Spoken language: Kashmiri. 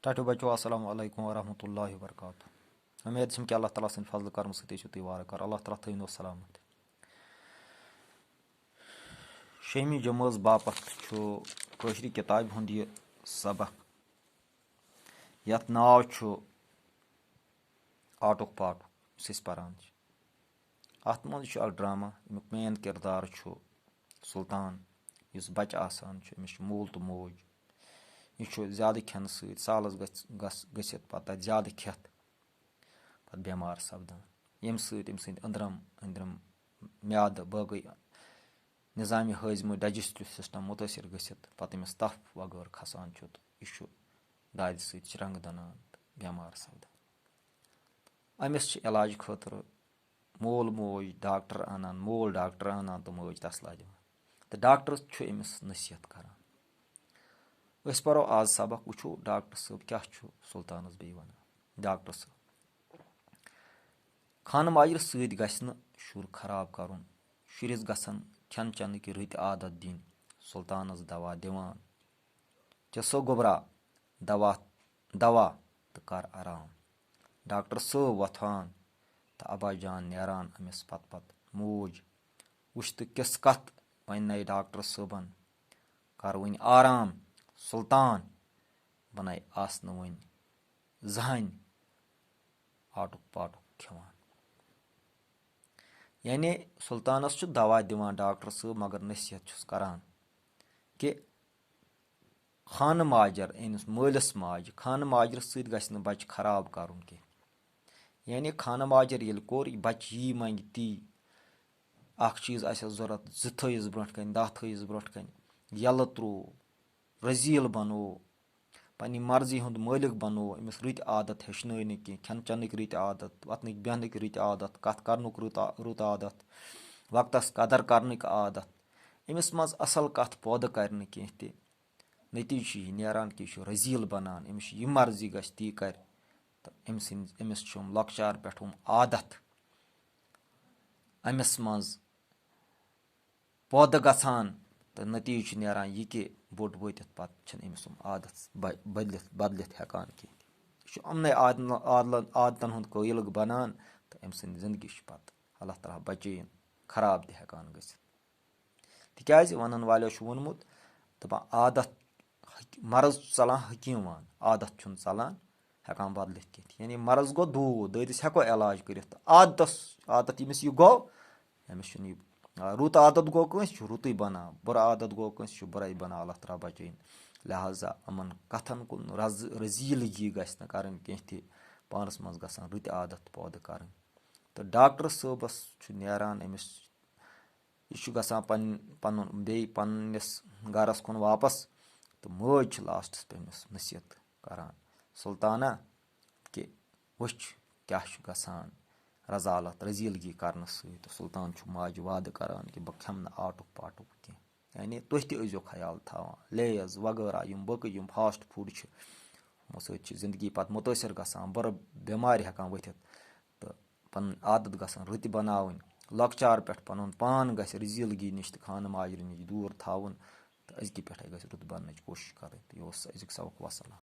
टाटो बचो अस्सलाम वालेकुम वरहमतुल्लाहि वबरकातुह। उम्मीद छम कि अल्लाह ताला सन्द फजल करम सती तुम वारकार अल्लाह ताला थो सलामत। शहमी जमाज बापत कशर किताब हुंद यह सबक यथ नाव आटुक पाटुक यस पारान अत मज ड्रामा अमुक मेन किरदार सुल्तान इस बच्चे आसान अमिस मूल तो मोज यह ज्यादा खेन सालस गसित पत्ता ज्यादा खेत पत् बेमार सपदान यम सद अंदरम अंदरम म्याद बाकी निज़ामी हाजमो डाइजेस्टिव सिस्टम मुतासर गसित पत् अमिस तफ वगैरह खसान तो यह दाद संग दनान बेमार सपदान अमिस इलाज खतर मोल मोज डॉक्टर अनान मोल डॉक्टर अनान तो मोज तसला दिवान तो डॉक्टर अमिस नसीहत करान। परो आज सबक वो डॉक्टर साहब क्या सुल्तानस बे वन डॉक्टर साहब खान माजर सत गि शुर खराब कर शुरस गसन खेन चेन की रत आदत दिन सुल्तानस दवा दिवान चे सो गोबरा दवा दवा तो कर आराम डॉक्टर साहब वथान तो अबा जान नेरान अमिस पत पत मोज वुच तो किस कत वन नई डॉक्टर साहबन कर वन आराम सुल्तान बनाए आस वन जहान आटुक पाटुक खेवान यानी सुल्तानस दवा दिवान डॉक्टर साहब मगर नसीहत करान कि खान माजर अमिस मालिस माज खान माजर सत बच्चे खराब कर यानी खान माजर ये कोर बच्चे यी मंग ती अख चीज आसस जरूरत थस ब्रोट कन 10 थस ब्रोट कन यल त्रो रजील बनो पन्नी मर्जी हुंद मालिक बनो अमिस रत आदत हेचन कि खेन चेनक रत आदत वतन बेहनक रत आदत कथ कर रुत आदत वक्तस कदर करनक आदत अमिस मज असल कथ पौद कर नतीज नेरान कि रजील बनान अमिस यह मर्जी गि ती कर तो अमिस लकचार पे आदत अमिस मज पौद गसान तो नतीज नेरान यह कि बोट वत पत् अमिस आदत बदलित हेकान कह अमन आदतन हुंद कोयल बनान तो अम सद जिंदगी पत् अल्लाह ताला बचन खराब तह हेकान गसित तिकाज वनन वालो वोनमुत दपान आदत मर्ज चलान हकीम वान आदत छुन चलान हेकान बदलित कह यानी मर्ज गो दूर ददस हेको इलाज कर आदत यमिस यह गो अमिस रुत आदत गो कंस रुत बना बुर आदत गो कंस बुराई बना अल्लाह ताला बचन लिहाजा अमन कथन कुन रजीलगी गस कर पानस मज गसान रुत आदत पौद कर तो डॉक्टर साहबस नेरान अमिस यह गसान पन्नस गरस कुन वापस तो मज लास्टस पे अमिस नसीहत करान सुल्ताना कि वुच क्या गसान रजालत रजीलगी करने सत सुल्तान माज वाद करान कि बह खेम आटुक पाटुक कह यानी तुह तजो ख्याल थवान लेज वगैरह बक फास्ट फूड यमो सत जिंदगी पत् मुतासर गसान बुर बेमार हेकान वथित तो पन आदत गसान रुत बनावन लकचार पे पन पान गस रजीलगी नश खान माजर नश दूर थवन तो अजक पे गस रुत बन कोशिश कर यह अजुक सबक वसलाम।